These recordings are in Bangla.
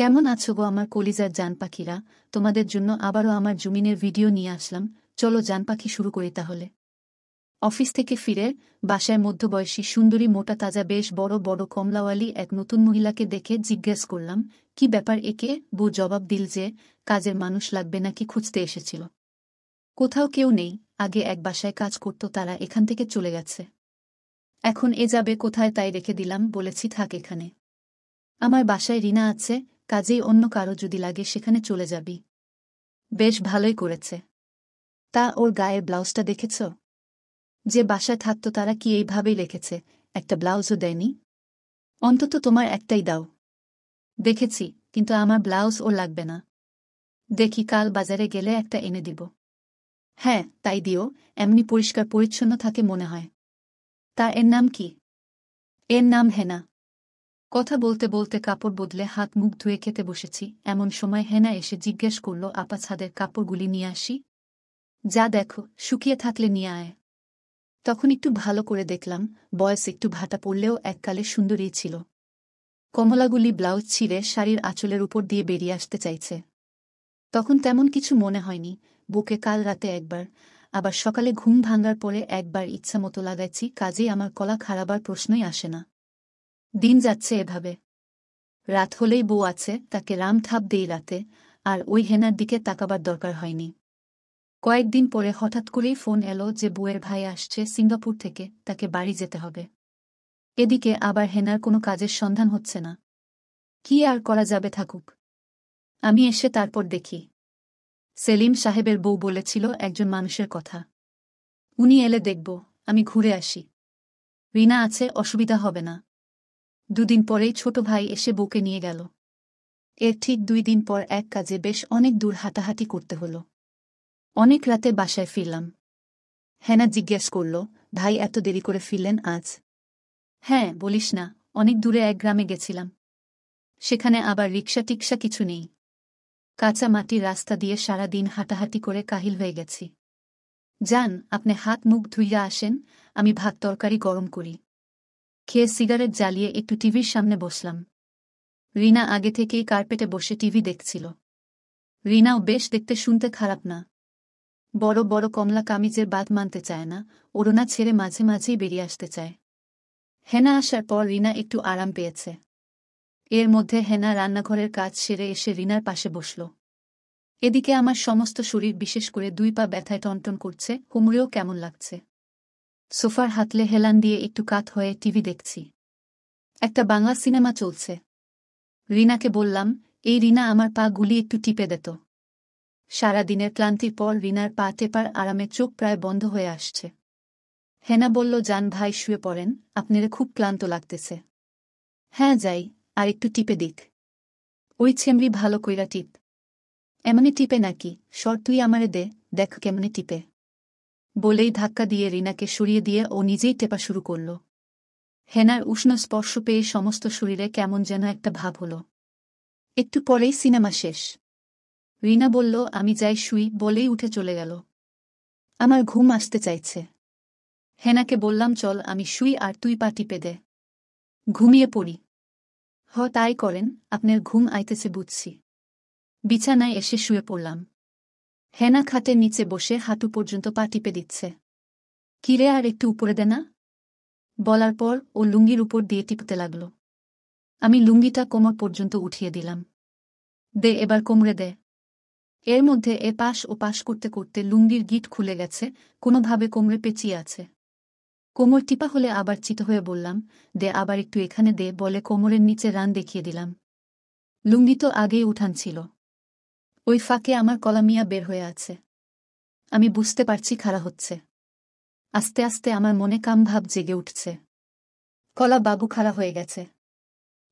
কেমন আছো গো আমার কলিজার জান পাখিরা? তোমাদের জন্য আবারও আমার জুমিনের ভিডিও নিয়ে আসলাম। চলো জান পাখি শুরু করি তাহলে। অফিস থেকে ফিরে বাসায় মধ্যবয়সী সুন্দরী মোটা তাজা বেশ বড় বড় কমলাওয়ালি এক নতুন মহিলাকে দেখে জিজ্ঞেস করলাম, কি ব্যাপার একে? বউ জবাব দিল যে কাজের মানুষ লাগবে নাকি খুঁজতে এসেছিল। কোথাও কেউ নেই, আগে এক বাসায় কাজ করত, তারা এখান থেকে চলে গেছে। এখন এ যাবে কোথায় তাই রেখে দিলাম, বলেছি থাক এখানে। আমার বাসায় রিনা আছে, কাজেই অন্য কারো যদি লাগে সেখানে চলে যাবি। বেশ ভালোই করেছে। তা ওর গায়ের ব্লাউজটা দেখেছ? যে বাসায় থাকতো তারা কি এইভাবেই রেখেছে? একটা ব্লাউজও দেয়নি? অন্তত তোমার একটাই দাও। দেখেছি, কিন্তু আমার ব্লাউজ ওর লাগবে না। দেখি কাল বাজারে গেলে একটা এনে দিব। হ্যাঁ তাই দিও, এমনি পরিষ্কার পরিচ্ছন্ন থাকে মনে হয়। তা এর নাম কি? এর নাম হেনা। কথা বলতে বলতে কাপড় বদলে হাত মুখ ধুয়ে খেতে বসেছি, এমন সময় হেনা এসে জিজ্ঞেস করল, আপা ছাদের কাপড়গুলি নিয়ে আসি? যা দেখো, শুকিয়ে থাকলে নিয়ে আয়। তখন একটু ভালো করে দেখলাম, বয়স একটু ভাটা পড়লেও এককালে সুন্দরী ছিল। কমলাগুলি ব্লাউজ ছিঁড়ে শাড়ির আঁচলের উপর দিয়ে বেরিয়ে আসতে চাইছে। তখন তেমন কিছু মনে হয়নি, বুকে কাল রাতে একবার, আবার সকালে ঘুম ভাঙার পরে একবার ইচ্ছামতো লাগাইছি, কাজেই আমার কলা খারাবার প্রশ্নই আসে না। দিন যাচ্ছে এভাবে। রাত হলেই বউ আছে, তাকে রাম থাপ দেই রাতে, আর ওই হেনার দিকে তাকাবার দরকার হয়নি। কয়েকদিন পরে হঠাৎ করেই ফোন এলো যে বউয়ের ভাই আসছে সিঙ্গাপুর থেকে, তাকে বাড়ি যেতে হবে। এদিকে আবার হেনার কোনো কাজের সন্ধান হচ্ছে না। কি আর করা যাবে, থাকুক। আমি এসে তারপর দেখি। সেলিম সাহেবের বউ বলেছিল একজন মানুষের কথা। উনি এলে দেখব, আমি ঘুরে আসি। রিনা আছে, অসুবিধা হবে না। দুদিন পরেই ছোট ভাই এসে বউকে নিয়ে গেল। এর ঠিক 2 দিন পর এক কাজে বেশ অনেক দূর হাঁটাহাঁটি করতে হলো। অনেক রাতে বাসায় ফিরলাম। হেনা জিজ্ঞেস করল, ভাই এত দেরি করে ফিরলেন আজ? হ্যাঁ বলিস না, অনেক দূরে এক গ্রামে গেছিলাম। সেখানে আবার রিকশা টিকশা কিছু নেই। কাঁচা মাটির রাস্তা দিয়ে সারা দিন হাঁটাহাঁটি করে কাহিল হয়ে গেছি। যান, আপনি হাত মুখ ধুইয়া আসেন, আমি ভাত তরকারি গরম করি। খেয়ে সিগারেট জ্বালিয়ে একটু টিভির সামনে বসলাম। রিনা আগে থেকেই কার্পেটে বসে টিভি দেখছিল। রিনাও বেশ দেখতে শুনতে খারাপ না। বড় বড় কমলা কামিজের বাদ মানতে চায় না, ওড়না ছেড়ে মাঝে মাঝেই বেরিয়ে আসতে চায়। হেনা আসার পর রিনা একটু আরাম পেয়েছে। এর মধ্যে হেনা রান্নাঘরের কাজ সেরে এসে রিনার পাশে বসল। এদিকে আমার সমস্ত শরীর, বিশেষ করে 2 পা ব্যথায় টনটন করছে, কোমরেও কেমন লাগছে। সোফার হাতলে হেলান দিয়ে একটু কাত হয়ে টিভি দেখছি। একটা বাংলা সিনেমা চলছে। রিনাকে বললাম, এই রিনা, আমার পা গুলি একটু টিপে দিত। সারা দিনের ক্লান্তির পর রিনার পা টেপার আরামে চোখ প্রায় বন্ধ হয়ে আসছে। হেনা বলল, যান ভাই শুয়ে পড়েন, আপনারে খুব ক্লান্ত লাগতেছে। হ্যাঁ যাই, আর একটু টিপে দিক। ওই ছেমরি ভালো কইরা টিপ। এমনি টিপে নাকি, সর তুই আমারে দে, দেখ কেমনে টিপে। বলেই ধাক্কা দিয়ে রিনাকে সরিয়ে দিয়ে ও নিজেই টেপা শুরু করল। হেনার উষ্ণ স্পর্শ পেয়ে সমস্ত শরীরে কেমন যেন একটা ভাব হল। একটু পরেই সিনেমা শেষ। রিনা বলল, আমি যাই শুই, বলেই উঠে চলে গেল। আমার ঘুম আসতে চাইছে। হেনাকে বললাম, চল আমি শুই আর তুই পা টিপে দে। ঘুমিয়ে পড়ি। তাই করেন, আপনার ঘুম আইতেছে বুঝছি। বিছানায় এসে শুয়ে পড়লাম। হেনা খাটের নিচে বসে হাঁটু পর্যন্ত পা টিপে দিচ্ছে। কিরে, আর একটু উপরে দে না? বলার পর ও লুঙ্গির উপর দিয়ে টিপতে লাগল। আমি লুঙ্গিটা কোমর পর্যন্ত উঠিয়ে দিলাম। দে এবার কোমরে দে। এর মধ্যে এ পাশ ও পাশ করতে করতে লুঙ্গির গিট খুলে গেছে, কোনোভাবে কোমরে পেঁচিয়ে আছে। কোমর টিপা হলে আবার চিত হয়ে বললাম, দে আবার একটু এখানে দে, বলে কোমরের নিচে রান দেখিয়ে দিলাম। লুঙ্গি তো আগেই উঠান ছিল। ওই ফাঁকে আমার কলামিয়া বের হয়ে আছে। আমি বুঝতে পারছি খাড়া হচ্ছে। আস্তে আস্তে আমার মনে কামভাব জেগে উঠছে। কলা বাবু খাড়া হয়ে গেছে।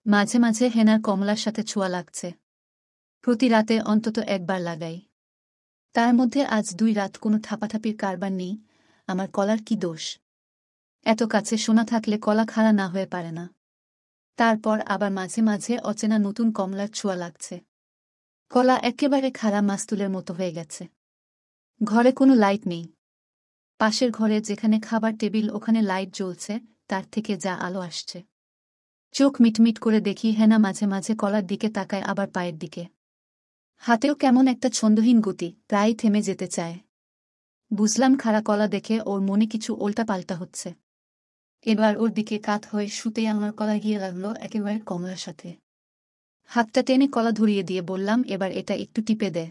মাঝে মাঝে হেনার কমলার সাথে ছোঁয়া লাগছে। প্রতি রাতে অন্তত একবার লাগাই। তার মধ্যে আজ 2 রাত কোনো থাপাথাপির কারবার নেই। আমার কলার কি দোষ? এত কাছে শোনা থাকলে কলা খাড়া না হয়ে পারে না। তারপর আবার মাঝে মাঝে অচেনা নতুন কমলার ছোঁয়া লাগছে। কলা একেবারে খাড়া মাস্তুলের মতো হয়ে গেছে। ঘরে কোনো লাইট নেই। পাশের ঘরে যেখানে খাবার টেবিল, ওখানে লাইট জ্বলছে, তার থেকে যা আলো আসছে। চোখ মিটমিট করে দেখি হেনা মাঝে মাঝে কলার দিকে তাকায়, আবার পায়ের দিকে। হাতেও কেমন একটা ছন্দহীন গতি, প্রায় থেমে যেতে চায়। বুঝলাম খাড়া কলা দেখে ওর মনে কিছু উল্টাপাল্টা হচ্ছে। এবার ওর দিকে কাত হয়ে শুতেই আমার কলা গিয়ে লাগলো একেবারে কমলার সাথে। হাতটা টেনে কলা ধরিয়ে দিয়ে বললাম, এবার এটা একটু টিপে দে।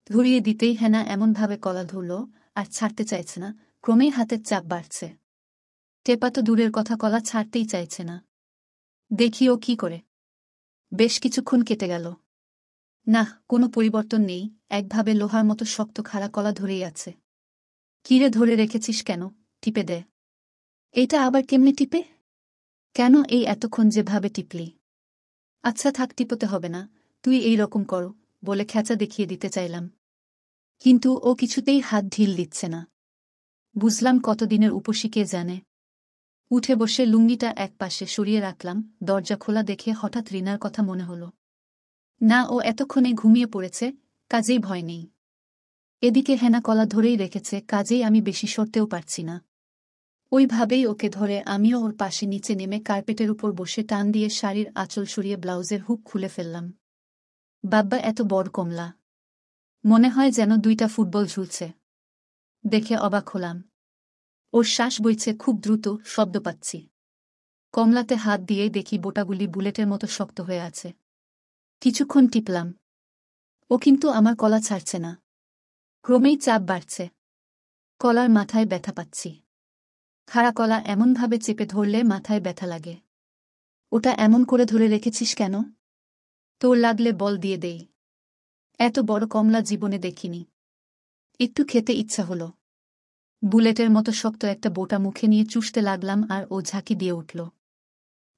ধরিয়ে দিতেই হেনা এমনভাবে কলা ধরল, আর ছাড়তে চাইছে না। ক্রমেই হাতের চাপ বাড়ছে। টেপা তো দূরের কথা, কলা ছাড়তেই চাইছে না। দেখি ও কি করে। বেশ কিছুক্ষণ কেটে গেল। না, কোনো পরিবর্তন নেই, একভাবে লোহার মতো শক্ত খাড়া কলা ধরেই আছে। কিরে, ধরে রেখেছিস কেন? টিপে দে। এইটা আবার কেমনে টিপে? কেন এই এতক্ষণ যেভাবে টিপলি? আচ্ছা থাক, টিপতে হবে না, তুই এই রকম করো বলে খেঁচা দেখিয়ে দিতে চাইলাম। কিন্তু ও কিছুতেই হাত ঢিল দিচ্ছে না। বুঝলাম কতদিনের উপসী কে জানে। উঠে বসে লুঙ্গিটা এক পাশে সরিয়ে রাখলাম। দরজা খোলা দেখে হঠাৎ রিনার কথা মনে হলো। না, ও এতক্ষণে ঘুমিয়ে পড়েছে, কাজেই ভয় নেই। এদিকে হেনা কলা ধরেই রেখেছে, কাজেই আমি বেশি সরতেও পারছি না। ওইভাবেই ওকে ধরে আমিও ওর পাশে নিচে নেমে কার্পেটের উপর বসে টান দিয়ে শাড়ির আঁচল সরিয়ে ব্লাউজের হুক খুলে ফেললাম। বাব্বা, এত বড় কমলা! মনে হয় যেন 2টা ফুটবল ঝুলছে। দেখে অবাক হলাম। ওর শ্বাস বইছে খুব দ্রুত, শব্দ পাচ্ছি। কমলাতে হাত দিয়েই দেখি বোটাগুলি বুলেটের মতো শক্ত হয়ে আছে। কিছুক্ষণ টিপলাম। ও কিন্তু আমার কলা ছাড়ছে না। ক্রমেই চাপ বাড়ছে। কলার মাথায় ব্যথা পাচ্ছি। খাড়া কলা এমনভাবে চেপে ধরলে মাথায় ব্যথা লাগে। ওটা এমন করে ধরে রেখেছিস কেন? তোর লাগলে বল দিয়ে দেই। এত বড় কমলা জীবনে দেখিনি। একটু খেতে ইচ্ছা হলো। বুলেটের মতো শক্ত একটা বোটা মুখে নিয়ে চুষতে লাগলাম, আর ও ঝাঁকি দিয়ে উঠল।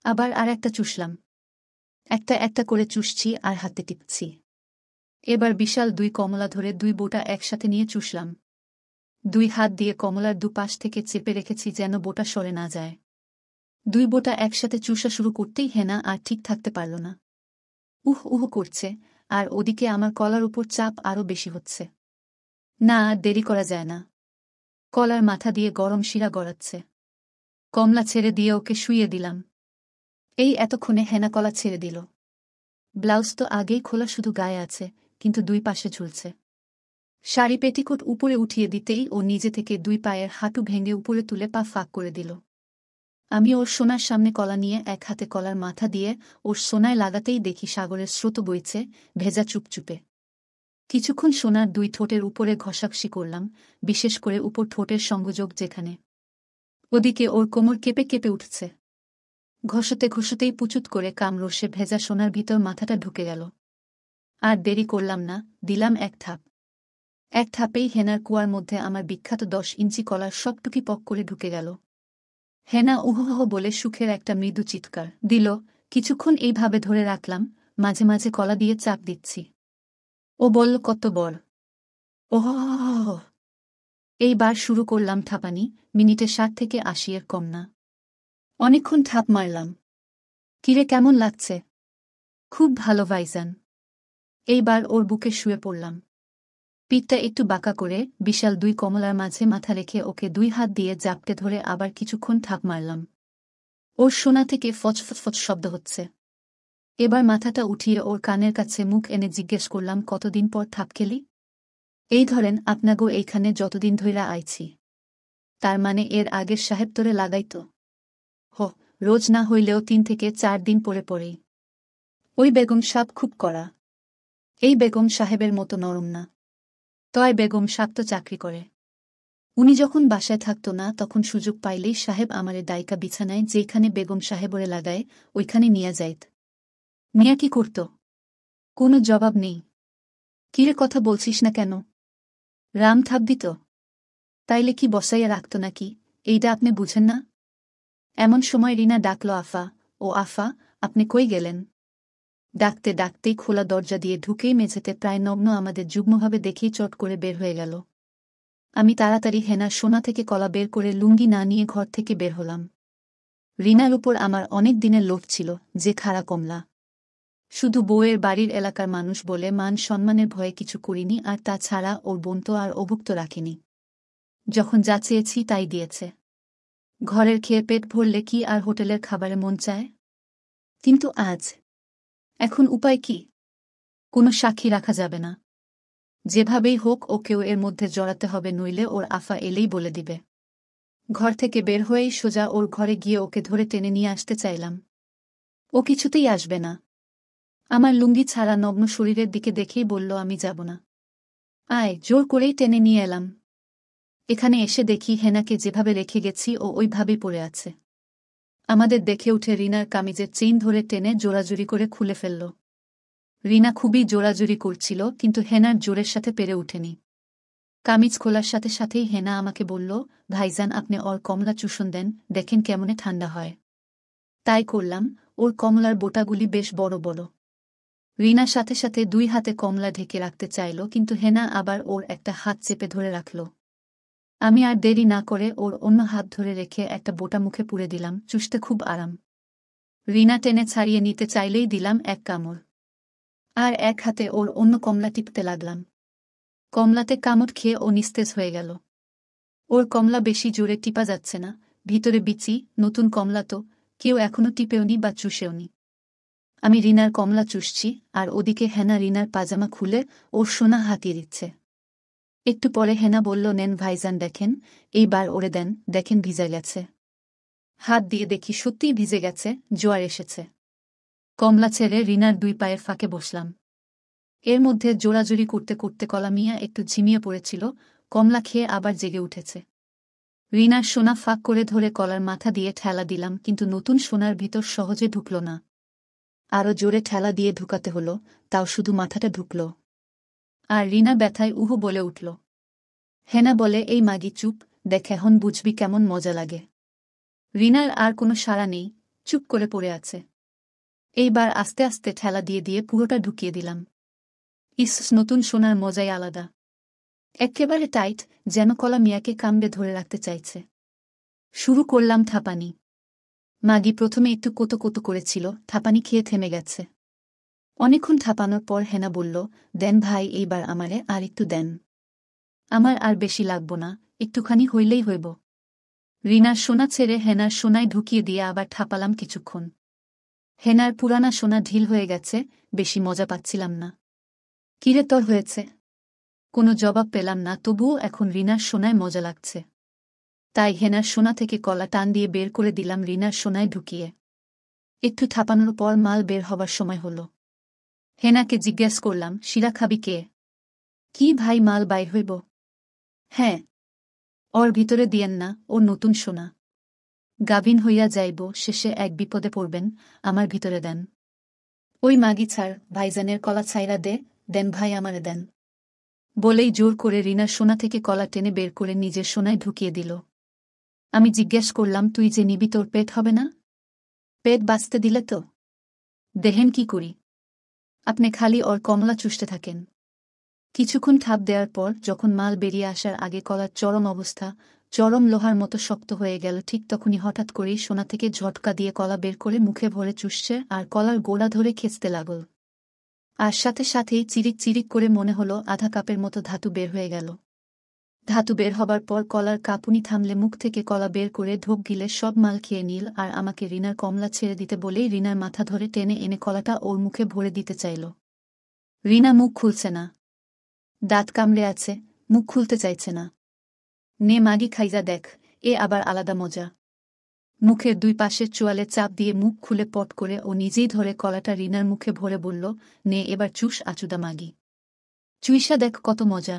আবার আর একটা চুষলাম। একটা একটা করে চুষছি আর হাতে টিপছি। এবার বিশাল 2 কমলা ধরে 2 বোটা একসাথে নিয়ে চুষলাম। 2 হাত দিয়ে কমলার দুপাশ থেকে চেপে রেখেছি যেন বোটা সরে না যায়। 2 বোটা একসাথে চুষা শুরু করতেই হেনা আর ঠিক থাকতে পারল না। উহ উহ করছে, আর ওদিকে আমার কলার উপর চাপ আরও বেশি হচ্ছে। না, দেরি করা যায় না। কলার মাথা দিয়ে গরম শিরা গড়াচ্ছে। কমলা ছেড়ে দিয়ে ওকে শুইয়ে দিলাম। এই এতক্ষণে হেনা কলা ছেড়ে দিল। ব্লাউজ তো আগেই খোলা, শুধু গায়ে আছে, কিন্তু 2 পাশে ঝুলছে। শাড়ি পেটিকোট উপরে উঠিয়ে দিতেই ও নিজে থেকে 2 পায়ের হাঁটু ভেঙে উপরে তুলে পা ফাঁক করে দিল। আমি ওর সোনার সামনে কলা নিয়ে এক হাতে কলার মাথা দিয়ে ওর সোনায় লাগাতেই দেখি সাগরের স্রোত বইছে, ভেজা চুপচুপে। কিছুক্ষণ সোনার 2 ঠোঁটের উপরে ঘষাঘষি করলাম, বিশেষ করে উপর ঠোঁটের সংযোগ যেখানে। ওদিকে ওর কোমর কেঁপে কেঁপে উঠছে। ঘষতে ঘষতেই পুচুত করে কামড়সে ভেজা সোনার ভিতর মাথাটা ঢুকে গেল। আর দেরি করলাম না, দিলাম এক থাপ। এক থাপেই হেনার কুয়ার মধ্যে আমার বিখ্যাত 10 ইঞ্চি কলার সবটুকি পক করে ঢুকে গেল। হেনা উহহ বলে সুখের একটা মৃদু চিৎকার দিল। কিছুক্ষণ এইভাবে ধরে রাখলাম, মাঝে মাঝে কলা দিয়ে চাপ দিচ্ছি। ও বলল, কত বড়! ওহ! এইবার শুরু করলাম ঠাপানি, মিনিটে 60 থেকে 80 এর কম না। অনেকক্ষণ ঠাপ মারলাম। কিরে, কেমন লাগছে? খুব ভালো ভাইজান। এইবার ওর বুকে শুয়ে পড়লাম। পিঠটা একটু বাঁকা করে বিশাল 2 কমলার মাঝে মাথা রেখে ওকে 2 হাত দিয়ে জাপটে ধরে আবার কিছুক্ষণ ঠাপ মারলাম। ওর সোনা থেকে ফচফচ শব্দ হচ্ছে। এবার মাথাটা উঠিয়ে ওর কানের কাছে মুখ এনে জিজ্ঞেস করলাম, কতদিন পর থাপ খেলি? এই ধরেন, আপনাগো এইখানে যতদিন ধইরা আইছি। তার মানে এর আগের সাহেব তোরে লাগাইতো? হো, রোজ না হইলেও 3 থেকে 4 দিন পরে পরেই। ওই বেগম সাহেব খুব কড়া। এই বেগম সাহেবের মতো নরম না। তয় বেগম সাহেব তো চাকরি করে। উনি যখন বাসায় থাকত না, তখন সুযোগ পাইলেই সাহেব আমারে দায়িকা বিছানায় যেখানে বেগম সাহেবরে লাগায় ওইখানে নিয়ে যাইত। মিয়া কি করত? কোনো জবাব নেই। কিরে, কথা বলছিস না কেন? রাম থাপ দিত? তাইলে কি বসাইয়া রাখত নাকি? এইটা আপনি বুঝেন না? এমন সময় রিনা ডাকল, আফা। ও আফা, আপনি কই গেলেন? ডাকতে ডাকতেই খোলা দরজা দিয়ে ঢুকেই মেঝেতে প্রায় নগ্ন আমাদের যুগ্মভাবে দেখেই চট করে বের হয়ে গেল। আমি তাড়াতাড়ি হেনার সোনা থেকে কলা বের করে লুঙ্গি না নিয়ে ঘর থেকে বের হলাম। রিনার উপর আমার অনেক দিনের লোভ ছিল, যে খাড়া কমলা। শুধু বউয়ের বাড়ির এলাকার মানুষ বলে মান সম্মানের ভয়ে কিছু করিনি, আর তাছাড়া ওর বোন তো আর অভুক্ত রাখিনি। যখন যা চেয়েছি তাই দিয়েছে। ঘরের খেয়ে পেট ভরলে কি আর হোটেলের খাবারে মন চায়? কিন্তু আজ এখন উপায় কি? কোনো সাক্ষী রাখা যাবে না। যেভাবেই হোক ওকেও এর মধ্যে জড়াতে হবে, নইলে ওর আফা এলেই বলে দিবে। ঘর থেকে বের হয়েই সোজা ওর ঘরে গিয়ে ওকে ধরে টেনে নিয়ে আসতে চাইলাম। ও কিছুতেই আসবে না। আমার লুঙ্গি ছাড়া নগ্ন শরীরের দিকে দেখেই বলল, আমি যাব না। আয়, জোর করেই টেনে নিয়ে এলাম। এখানে এসে দেখি হেনাকে যেভাবে রেখে গেছি ও ওইভাবেই পড়ে আছে। আমাদের দেখে উঠে রিনার কামিজের চেইন ধরে টেনে জোরাজুরি করে খুলে ফেলল। রিনা খুবই জোরাজুরি করছিল, কিন্তু হেনার জোরের সাথে পেরে ওঠেনি। কামিজ খোলার সাথে সাথেই হেনা আমাকে বলল, ভাইজান আপনি ওর কমলা চুষণ দেন, দেখেন কেমনে ঠান্ডা হয়। তাই করলাম। ওর কমলার বোটাগুলি বেশ বড় বড়। রিনা সাথে সাথে 2 হাতে কমলা ঢেকে রাখতে চাইল, কিন্তু হেনা আবার ওর একটা হাত চেপে ধরে রাখল। আমি আর দেরি না করে ওর অন্য হাত ধরে রেখে একটা বোটা মুখে পুরে দিলাম। চুষতে খুব আরাম। রিনা টেনে ছাড়িয়ে নিতে চাইলেই দিলাম এক কামড়। আর এক হাতে ওর অন্য কমলা টিপতে লাগলাম। কমলাতে কামড় খেয়ে ও নিস্তেজ হয়ে গেল। ওর কমলা বেশি জোরে টিপা যাচ্ছে না, ভিতরে বিচি, নতুন কমলা তো, কেউ এখনো টিপেওনি বা চুষেওনি। আমি রিনার কমলা চুষছি, আর ওদিকে হেনা রিনার পাজামা খুলে ওর সোনা হাতিয়ে দিচ্ছে। একটু পরে হেনা বলল, নেন ভাইজান দেখেন, এইবার ওরে দেন, দেখেন ভিজে গেছে। হাত দিয়ে দেখি সত্যিই ভিজে গেছে, জোয়ার এসেছে। কমলা ছেড়ে রিনার 2 পায়ের ফাঁকে বসলাম। এর মধ্যে জোরাজুরি করতে করতে কলা মিয়া একটু ঝিমিয়ে পড়েছিল, কমলা খেয়ে আবার জেগে উঠেছে। রিনার সোনা ফাঁক করে ধরে কলার মাথা দিয়ে ঠেলা দিলাম, কিন্তু নতুন সোনার ভিতর সহজে ঢুকল না। আরও জোরে ঠেলা দিয়ে ঢুকাতে হলো, তাও শুধু মাথাটা ঢুকল। আর রিনা ব্যথায় উহু বলে উঠল। হেনা বলে, এই মাগি চুপ, দেখ এখন বুঝবি কেমন মজা লাগে। রিনার আর কোনো সাড়া নেই, চুপ করে পড়ে আছে। এইবার আস্তে আস্তে ঠেলা দিয়ে দিয়ে পুরোটা ঢুকিয়ে দিলাম। ইস, নতুন সোনার মজাই আলাদা। একেবারে টাইট, যেন কলা মিয়াকে কামড়ে ধরে রাখতে চাইছে। শুরু করলাম থাপানি। মাগি প্রথমে একটু কোতো কোতো করেছিল, থাপানি খেয়ে থেমে গেছে। অনেকক্ষণ থাপানোর পর হেনা বলল, দেন ভাই এইবার আমারে আর একটু দেন। আমার আর বেশি লাগব না, একটুখানি হইলেই হইব। রিনার সোনা ছেড়ে হেনার সোনায় ঢুকিয়ে দিয়ে আবার ঠাপালাম কিছুক্ষণ। হেনার পুরানা সোনা ঢিল হয়ে গেছে, বেশি মজা পাচ্ছিলাম না। কিরে তোর হয়েছে? কোনো জবাব পেলাম না, তবুও এখন রিনার সোনায় মজা লাগছে। তাই হেনার সোনা থেকে কলা টান দিয়ে বের করে দিলাম রিনার সোনায় ঢুকিয়ে। একটু ঠাপানোর পর মাল বের হবার সময় হল। হেনাকে জিজ্ঞেস করলাম, শিরা খাবি কে? কি ভাই, মাল বাইর হইব? হ্যাঁ। ওর ভিতরে দিয়েন না, ওর নতুন সোনা। গাভিন হইয়া যাইব, শেষে এক বিপদে পড়বেন, আমার ভিতরে দেন। ওই মাগি ছাড়, ভাইজানের কলা ছাইরা দে, দেন ভাই আমারে দেন। বলেই জোর করে রিনার সোনা থেকে কলা টেনে বের করে নিজের সোনায় ঢুকিয়ে দিল। আমি জিজ্ঞেস করলাম, তুই যে নিবি তোর পেট হবে না? পেট বাঁচতে দিলে তো? দেহেন কি করি? আপনি খালি ওর কমলা চুষতে থাকেন। কিছুক্ষণ ঠাপ দেওয়ার পর যখন মাল বেরিয়ে আসার আগে কলার চরম অবস্থা, চরম লোহার মতো শক্ত হয়ে গেল, ঠিক তখনই হঠাৎ করেই সোনা থেকে ঝটকা দিয়ে কলা বের করে মুখে ভরে চুষছে আর কলার গোড়া ধরে খেঁচতে লাগল। আর সাথে সাথেই চিরিক চিরিক করে মনে হলো আধা কাপের মতো ধাতু বের হয়ে গেল। ধাতু বের হবার পর কলার কাঁপুনি থামলে মুখ থেকে কলা বের করে ঢোক গিলে সব মাল খেয়ে নিল, আর আমাকে রিনার কমলা ছেড়ে দিতে বলেই রিনার মাথা ধরে টেনে এনে কলাটা ওর মুখে ভরে দিতে চাইল। রিনা মুখ খুলছে না। দাঁত কামড়ে আছে, মুখ খুলতে চাইছে না। নে মাগি খাইজা দেখ, এ আবার আলাদা মজা। মুখের 2 পাশের চোয়ালে চাপ দিয়ে মুখ খুলে পট করে ও নিজেই ধরে কলাটা রিনার মুখে ভরে বলল, নে এবার চুষ আচুদা মাগি। চুইসা দেখ কত মজা।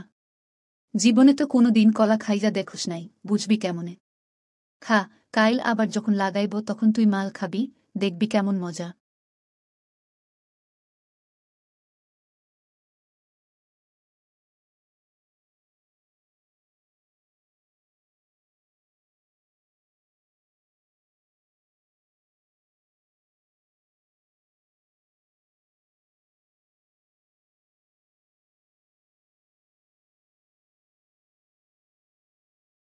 জীবনে তো কোনো দিন কলা খাইজা দেখোস নাই, বুঝবি কেমনে। খা, কাইল আবার যখন লাগাইব তখন তুই মাল খাবি, দেখবি কেমন মজা।